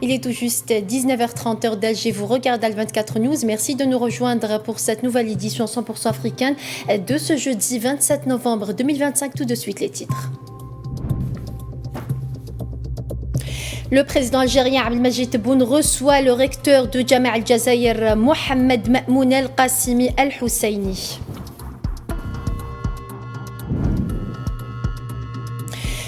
Il est tout juste 19h30 heure d'Alger. Vous regardez Al24 News. Merci de nous rejoindre pour cette nouvelle édition 100% africaine de ce jeudi 27 novembre 2025. Tout de suite les titres. Le président algérien Abdelmajid Tebboune reçoit le recteur de Jama' al-Jazaïr, Mohamed Ma'moun al-Qassimi al-Husseini.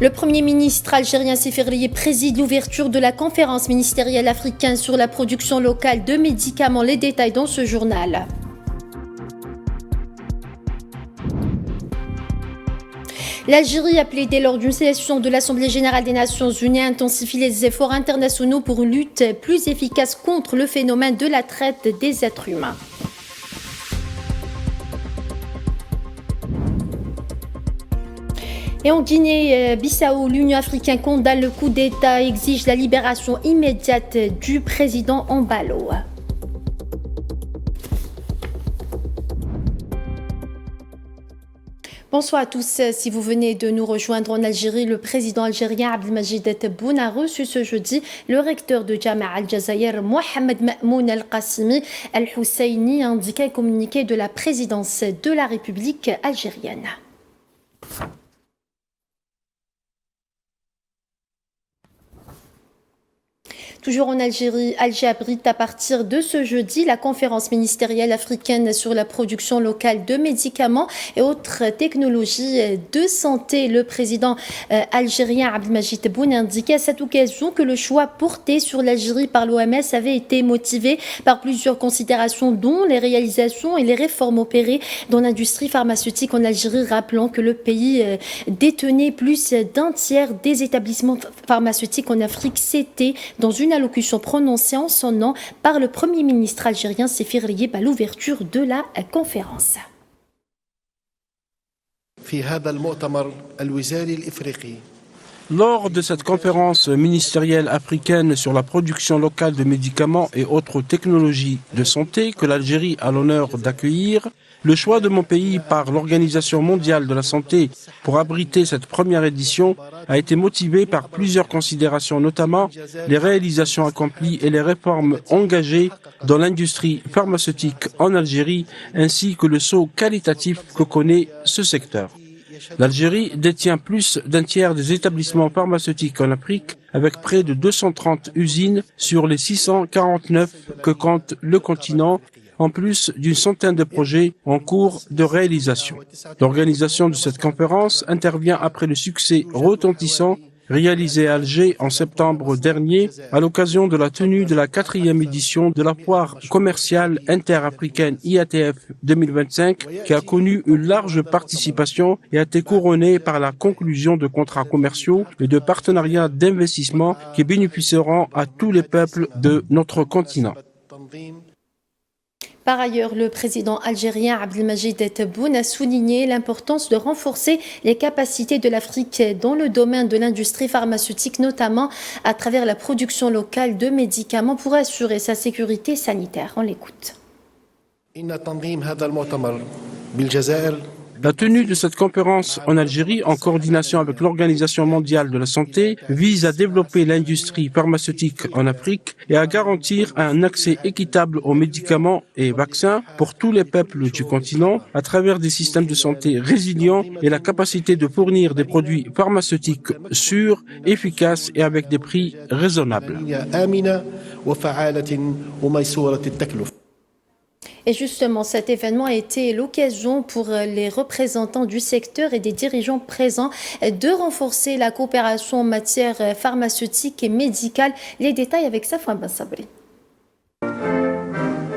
Le Premier ministre algérien Séfirlier préside l'ouverture de la conférence ministérielle africaine sur la production locale de médicaments. Les détails dans ce journal. L'Algérie a plaidé lors d'une session de l'Assemblée générale des Nations unies à intensifier les efforts internationaux pour une lutte plus efficace contre le phénomène de la traite des êtres humains. Et en Guinée-Bissau, l'Union africaine condamne le coup d'État et exige la libération immédiate du président Embalo. Bonsoir à tous. Si vous venez de nous rejoindre en Algérie, le président algérien Abdelmajid Tebboune a reçu ce jeudi le recteur de Jama' al-Jazaïr, Mohamed Ma'moun al-Qassimi al-Husseini, a indiqué un communiqué de la présidence de la République algérienne. Toujours en Algérie, Alger abrite à partir de ce jeudi la conférence ministérielle africaine sur la production locale de médicaments et autres technologies de santé. Le président algérien Abdelmajid Tebboune a indiqué à cette occasion que le choix porté sur l'Algérie par l'OMS avait été motivé par plusieurs considérations, dont les réalisations et les réformes opérées dans l'industrie pharmaceutique en Algérie, rappelant que le pays détenait plus d'un tiers des établissements pharmaceutiques en Afrique. C'était dans une allocution prononcée en son nom par le Premier ministre algérien Séfirlier à l'ouverture de la conférence. Lors de cette conférence ministérielle africaine sur la production locale de médicaments et autres technologies de santé que l'Algérie a l'honneur d'accueillir, le choix de mon pays par l'Organisation mondiale de la santé pour abriter cette première édition a été motivé par plusieurs considérations, notamment les réalisations accomplies et les réformes engagées dans l'industrie pharmaceutique en Algérie, ainsi que le saut qualitatif que connaît ce secteur. L'Algérie détient plus d'un tiers des établissements pharmaceutiques en Afrique, avec près de 230 usines sur les 649 que compte le continent, en plus d'une centaine de projets en cours de réalisation. L'organisation de cette conférence intervient après le succès retentissant réalisé à Alger en septembre dernier à l'occasion de la tenue de la 4e édition de la foire commerciale interafricaine IATF 2025 qui a connu une large participation et a été couronnée par la conclusion de contrats commerciaux et de partenariats d'investissement qui bénéficieront à tous les peuples de notre continent. Par ailleurs, le président algérien Abdelmajid Tebboune a souligné l'importance de renforcer les capacités de l'Afrique dans le domaine de l'industrie pharmaceutique, notamment à travers la production locale de médicaments pour assurer sa sécurité sanitaire. On l'écoute. La tenue de cette conférence en Algérie, en coordination avec l'Organisation mondiale de la santé, vise à développer l'industrie pharmaceutique en Afrique et à garantir un accès équitable aux médicaments et vaccins pour tous les peuples du continent à travers des systèmes de santé résilients et la capacité de fournir des produits pharmaceutiques sûrs, efficaces et avec des prix raisonnables. Et justement, cet événement a été l'occasion pour les représentants du secteur et des dirigeants présents de renforcer la coopération en matière pharmaceutique et médicale. Les détails avec Safwan Ben Sabri.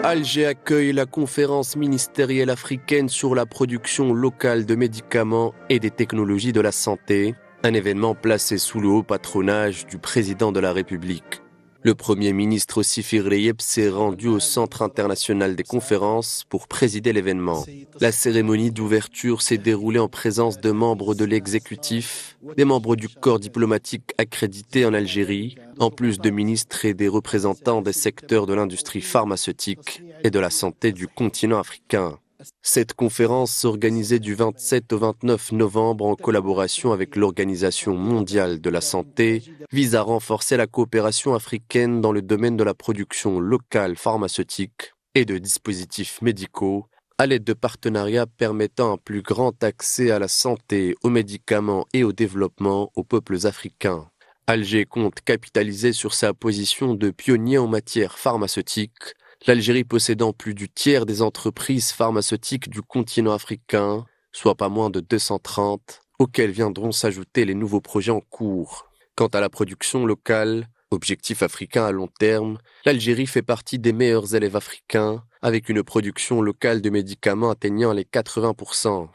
Alger accueille la conférence ministérielle africaine sur la production locale de médicaments et des technologies de la santé, un événement placé sous le haut patronage du président de la République. Le Premier ministre Séfirlier s'est rendu au Centre international des conférences pour présider l'événement. La cérémonie d'ouverture s'est déroulée en présence de membres de l'exécutif, des membres du corps diplomatique accrédité en Algérie, en plus de ministres et des représentants des secteurs de l'industrie pharmaceutique et de la santé du continent africain. Cette conférence s'organisait du 27 au 29 novembre en collaboration avec l'Organisation mondiale de la santé vise à renforcer la coopération africaine dans le domaine de la production locale pharmaceutique et de dispositifs médicaux à l'aide de partenariats permettant un plus grand accès à la santé, aux médicaments et au développement aux peuples africains. Alger compte capitaliser sur sa position de pionnier en matière pharmaceutique, l'Algérie possédant plus du tiers des entreprises pharmaceutiques du continent africain, soit pas moins de 230, auxquelles viendront s'ajouter les nouveaux projets en cours. Quant à la production locale, objectif africain à long terme, l'Algérie fait partie des meilleurs élèves africains, avec une production locale de médicaments atteignant les 80%.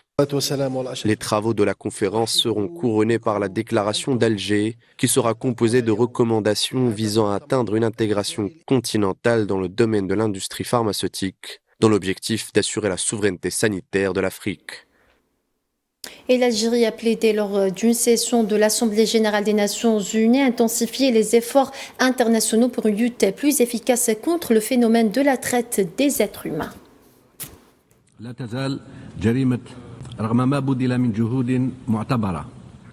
Les travaux de la conférence seront couronnés par la déclaration d'Alger, qui sera composée de recommandations visant à atteindre une intégration continentale dans le domaine de l'industrie pharmaceutique, dans l'objectif d'assurer la souveraineté sanitaire de l'Afrique. Et l'Algérie a plaidé lors d'une session de l'Assemblée générale des Nations unies à intensifier les efforts internationaux pour une lutte plus efficace contre le phénomène de la traite des êtres humains.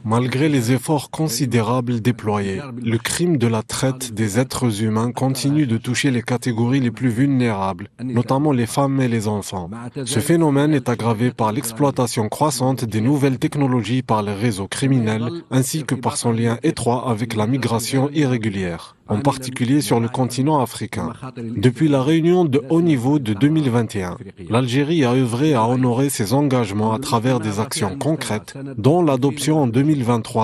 Malgré les efforts considérables déployés, le crime de la traite des êtres humains continue de toucher les catégories les plus vulnérables, notamment les femmes et les enfants. Ce phénomène est aggravé par l'exploitation croissante des nouvelles technologies par les réseaux criminels, ainsi que par son lien étroit avec la migration irrégulière, en particulier sur le continent africain. Depuis la réunion de haut niveau de 2021, l'Algérie a œuvré à honorer ses engagements à travers des actions concrètes, dont l'adoption en 2023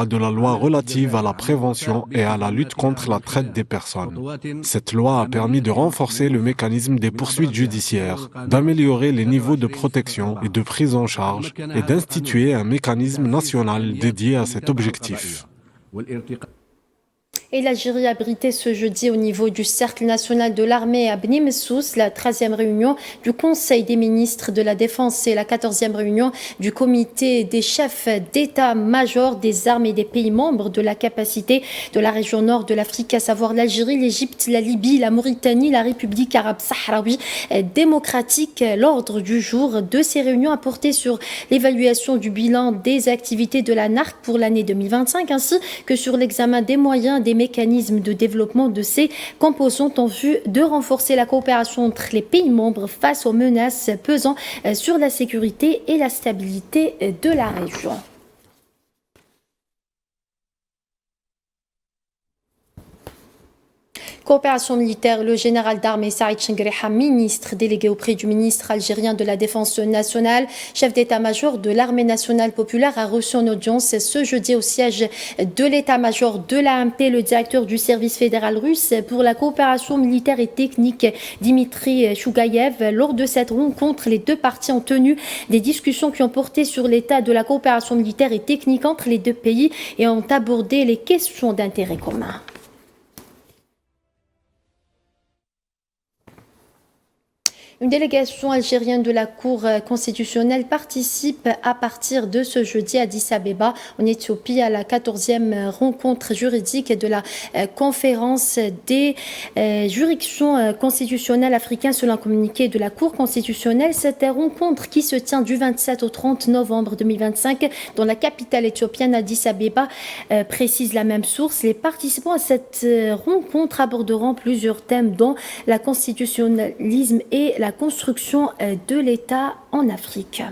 de la loi relative à la prévention et à la lutte contre la traite des personnes. Cette loi a permis de renforcer le mécanisme des poursuites judiciaires, d'améliorer les niveaux de protection et de prise en charge et d'instituer un mécanisme national dédié à cet objectif. Et l'Algérie a abrité ce jeudi au niveau du Cercle national de l'armée à Beni Messous la 13e réunion du Conseil des ministres de la Défense et la 14e réunion du comité des chefs d'état-major des armes et des pays membres de la capacité de la région nord de l'Afrique, à savoir l'Algérie, l'Égypte, la Libye, la Mauritanie, la République arabe sahraoui démocratique. L'ordre du jour de ces réunions a porté sur l'évaluation du bilan des activités de la NARC pour l'année 2025 ainsi que sur l'examen des moyens des mécanismes de développement de ces composantes en vue de renforcer la coopération entre les pays membres face aux menaces pesant sur la sécurité et la stabilité de la région. Coopération militaire, le général d'armée Saïd Chengreha, ministre délégué auprès du ministre algérien de la Défense nationale, chef d'état-major de l'armée nationale populaire, a reçu en audience ce jeudi au siège de l'état-major de l'AMP le directeur du service fédéral russe pour la coopération militaire et technique, Dimitri Chougaïev. Lors de cette rencontre, les deux parties ont tenu des discussions qui ont porté sur l'état de la coopération militaire et technique entre les deux pays et ont abordé les questions d'intérêt commun. Une délégation algérienne de la Cour constitutionnelle participe à partir de ce jeudi à Addis Abeba, en Éthiopie, à la 14e rencontre juridique de la conférence des juridictions constitutionnelles africaines selon un communiqué de la Cour constitutionnelle. Cette rencontre qui se tient du 27 au 30 novembre 2025 dans la capitale éthiopienne Addis Abeba précise la même source. Les participants à cette rencontre aborderont plusieurs thèmes dont la constitutionnalisme et la construction de l'État en Afrique.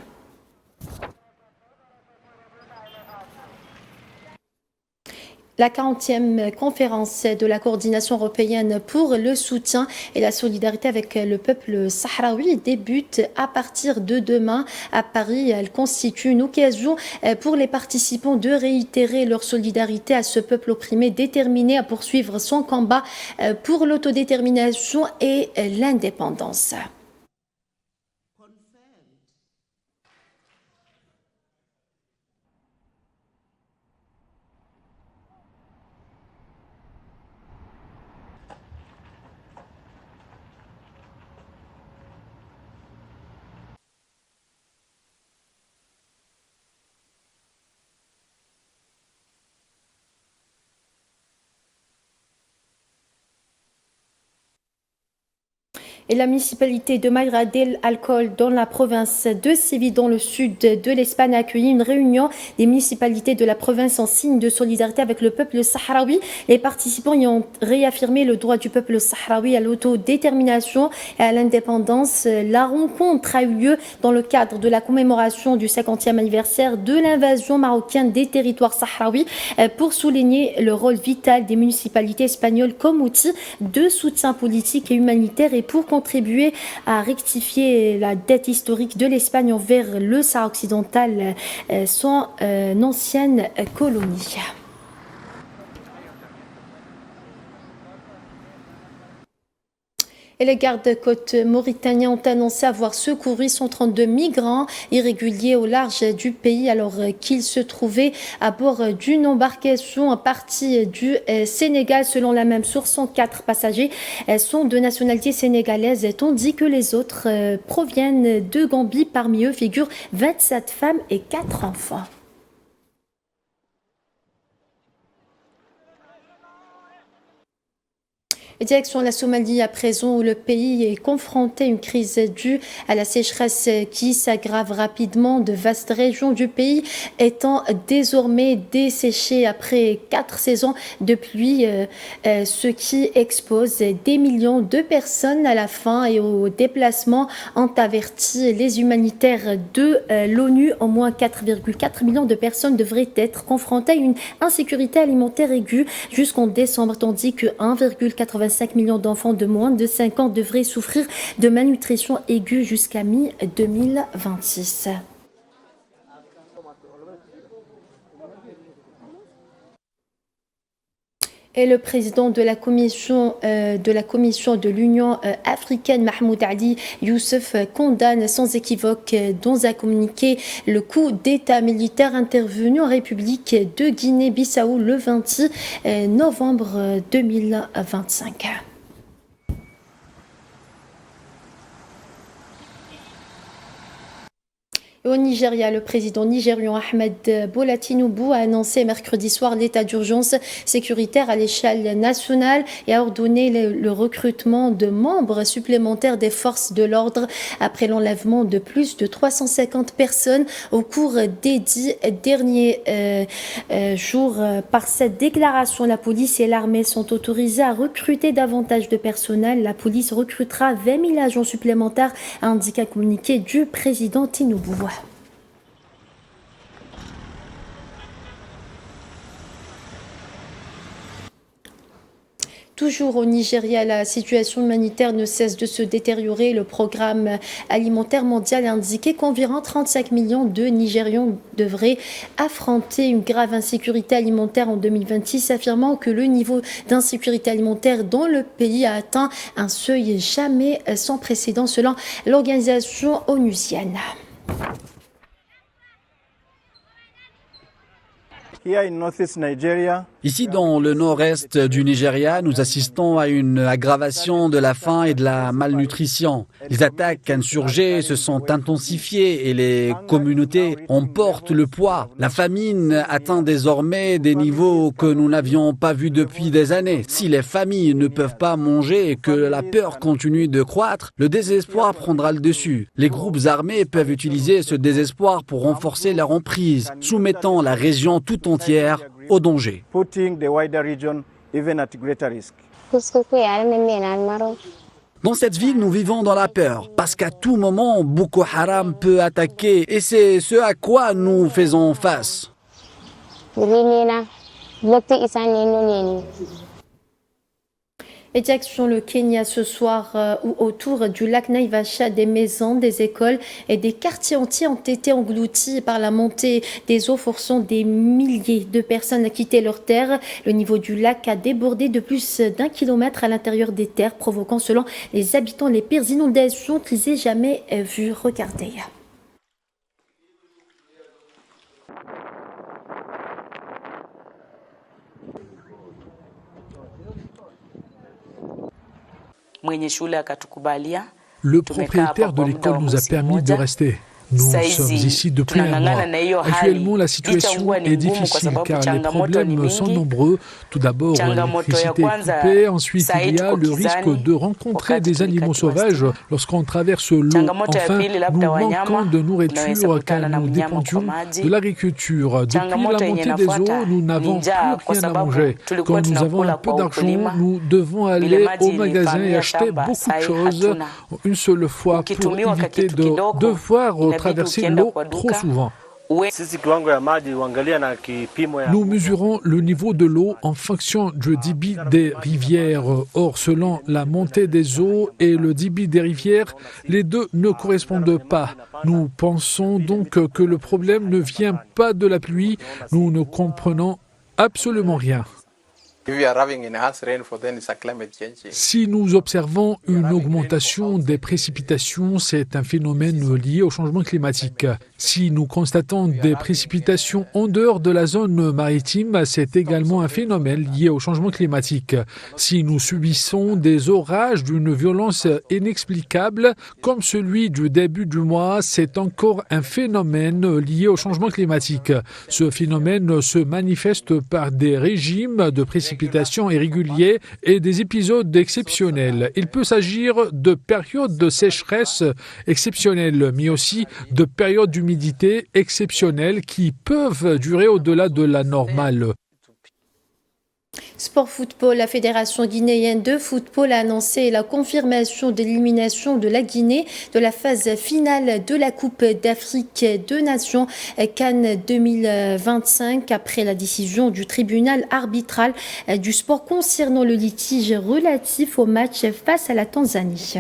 La 40e conférence de la coordination européenne pour le soutien et la solidarité avec le peuple sahraoui débute à partir de demain à Paris. Elle constitue une occasion pour les participants de réitérer leur solidarité à ce peuple opprimé, déterminé à poursuivre son combat pour l'autodétermination et l'indépendance. Et la municipalité de Mayra del Alcol, dans la province de Séville, dans le sud de l'Espagne, a accueilli une réunion des municipalités de la province en signe de solidarité avec le peuple sahraoui. Les participants y ont réaffirmé le droit du peuple sahraoui à l'autodétermination et à l'indépendance. La rencontre a eu lieu dans le cadre de la commémoration du 50e anniversaire de l'invasion marocaine des territoires sahraouis pour souligner le rôle vital des municipalités espagnoles comme outil de soutien politique et humanitaire et pour contribuer à rectifier la dette historique de l'Espagne envers le Sahara occidental, son ancienne colonie. Et les gardes-côtes mauritaniens ont annoncé avoir secouru 132 migrants irréguliers au large du pays alors qu'ils se trouvaient à bord d'une embarcation partie du Sénégal. Selon la même source, 104 passagers sont de nationalité sénégalaise, tandis que les autres proviennent de Gambie. Parmi eux figurent 27 femmes et 4 enfants. Direction la Somalie à présent où le pays est confronté à une crise due à la sécheresse qui s'aggrave rapidement. De vastes régions du pays étant désormais desséchées après 4 saisons de pluie, ce qui expose des millions de personnes à la faim et au déplacement, ont averti les humanitaires de l'ONU. Au moins 4,4 millions de personnes devraient être confrontées à une insécurité alimentaire aiguë jusqu'en décembre, tandis que 1,85 millions d'enfants de moins de 5 ans devraient souffrir de malnutrition aiguë jusqu'à mi-2026. Et le président de la commission de l'Union africaine, Mahmoud Ali Youssef, condamne sans équivoque dans un communiqué le coup d'État militaire intervenu en République de Guinée-Bissau le 26 novembre 2025. Au Nigeria, le président nigérian Ahmed Bola Tinubu a annoncé mercredi soir l'état d'urgence sécuritaire à l'échelle nationale et a ordonné le recrutement de membres supplémentaires des forces de l'ordre après l'enlèvement de plus de 350 personnes au cours des 10 derniers jours. Par cette déclaration, la police et l'armée sont autorisées à recruter davantage de personnel. La police recrutera 20 000 agents supplémentaires, a indiqué un communiqué du président Tinubu. Toujours au Nigeria, la situation humanitaire ne cesse de se détériorer. Le programme alimentaire mondial a indiqué qu'environ 35 millions de Nigérians devraient affronter une grave insécurité alimentaire en 2026, affirmant que le niveau d'insécurité alimentaire dans le pays a atteint un seuil jamais sans précédent selon l'organisation onusienne. Ici, dans le nord-est du Nigeria, nous assistons à une aggravation de la faim et de la malnutrition. Les attaques insurgées se sont intensifiées et les communautés en portent le poids. La famine atteint désormais des niveaux que nous n'avions pas vus depuis des années. Si les familles ne peuvent pas manger et que la peur continue de croître, le désespoir prendra le dessus. Les groupes armés peuvent utiliser ce désespoir pour renforcer leur emprise, soumettant la région tout entière au danger. Dans cette ville, nous vivons dans la peur, parce qu'à tout moment, Boko Haram peut attaquer, et c'est ce à quoi nous faisons face. Et direction le Kenya ce soir où autour du lac Naivasha, des maisons, des écoles et des quartiers entiers ont été engloutis par la montée des eaux, forçant des milliers de personnes à quitter leurs terres. Le niveau du lac a débordé de plus d'1 kilomètre à l'intérieur des terres, provoquant selon les habitants les pires inondations qu'ils aient jamais vues. Regardez. Le propriétaire de l'école nous a permis de rester. Nous sommes ici depuis un mois. Actuellement, la situation est difficile car les problèmes sont nombreux. Tout d'abord, l'électricité est coupée. Ensuite, il y a le risque de rencontrer des animaux sauvages lorsqu'on traverse l'eau. Enfin, nous manquons de nourriture car nous dépendions de l'agriculture. Depuis la montée des eaux, nous n'avons plus rien à manger. Quand nous avons un peu d'argent, nous devons aller au magasin et acheter beaucoup de choses une seule fois pour éviter de devoir traverser l'eau trop souvent. Nous mesurons le niveau de l'eau en fonction du débit des rivières. Or, selon la montée des eaux et le débit des rivières, les deux ne correspondent pas. Nous pensons donc que le problème ne vient pas de la pluie. Nous ne comprenons absolument rien. Si nous observons une augmentation des précipitations, c'est un phénomène lié au changement climatique. Si nous constatons des précipitations en dehors de la zone maritime, c'est également un phénomène lié au changement climatique. Si nous subissons des orages d'une violence inexplicable, comme celui du début du mois, c'est encore un phénomène lié au changement climatique. Ce phénomène se manifeste par des régimes de précipitations irréguliers et des épisodes exceptionnels. Il peut s'agir de périodes de sécheresse exceptionnelles, mais aussi de périodes d'humidité exceptionnelles qui peuvent durer au-delà de la normale. Sport football, la Fédération guinéenne de football a annoncé la confirmation de l'élimination de la Guinée de la phase finale de la Coupe d'Afrique des Nations CAN 2025 après la décision du tribunal arbitral du sport concernant le litige relatif au match face à la Tanzanie.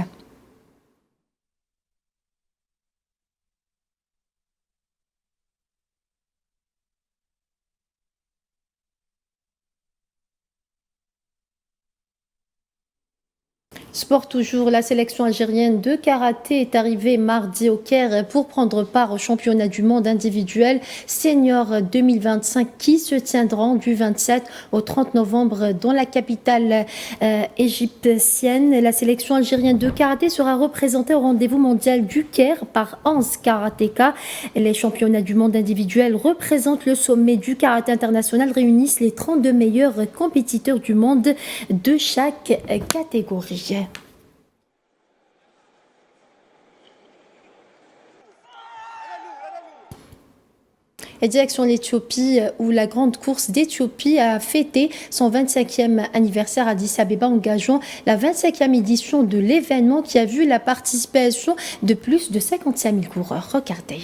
Sport toujours, la sélection algérienne de karaté est arrivée mardi au Caire pour prendre part au championnat du monde individuel senior 2025 qui se tiendront du 27 au 30 novembre dans la capitale égyptienne. La sélection algérienne de karaté sera représentée au rendez-vous mondial du Caire par 11 karatékas. Les championnats du monde individuel représentent le sommet du karaté international, réunissent les 32 meilleurs compétiteurs du monde de chaque catégorie. Et direction l'Éthiopie, où la grande course d'Éthiopie a fêté son 25e anniversaire à Addis Abeba, engageant la 25e édition de l'événement qui a vu la participation de plus de 55 000 coureurs. Regardez.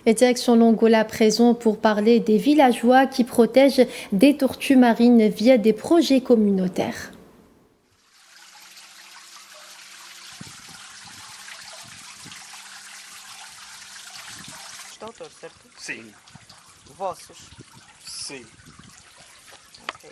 Et direction l'Angola à présent pour parler des villageois qui protègent des tortues marines via des projets communautaires. Sim. Vossos? Sim. Okay.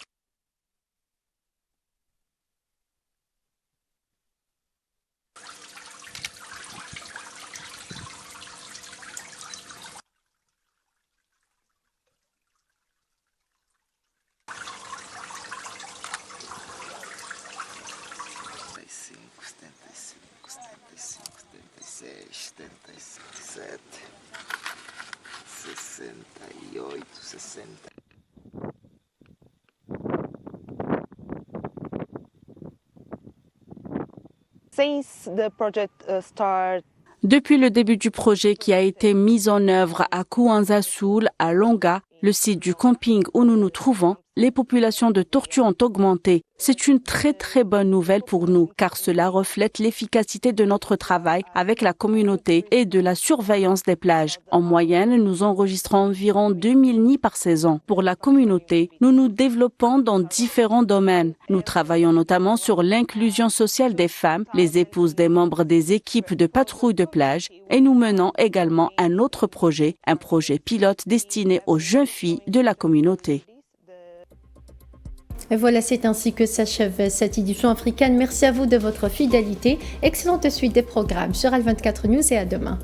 Depuis le début du projet qui a été mis en œuvre à Kouanza Soul, à Longa, le site du camping où nous nous trouvons, les populations de tortues ont augmenté. C'est une très bonne nouvelle pour nous car cela reflète l'efficacité de notre travail avec la communauté et de la surveillance des plages. En moyenne, nous enregistrons environ 2000 nids par saison. Pour la communauté, nous nous développons dans différents domaines. Nous travaillons notamment sur l'inclusion sociale des femmes, les épouses des membres des équipes de patrouille de plage et nous menons également un autre projet, un projet pilote destiné aux jeunes filles de la communauté. Et voilà, c'est ainsi que s'achève cette édition africaine. Merci à vous de votre fidélité. Excellente suite des programmes sur Al24 News et à demain.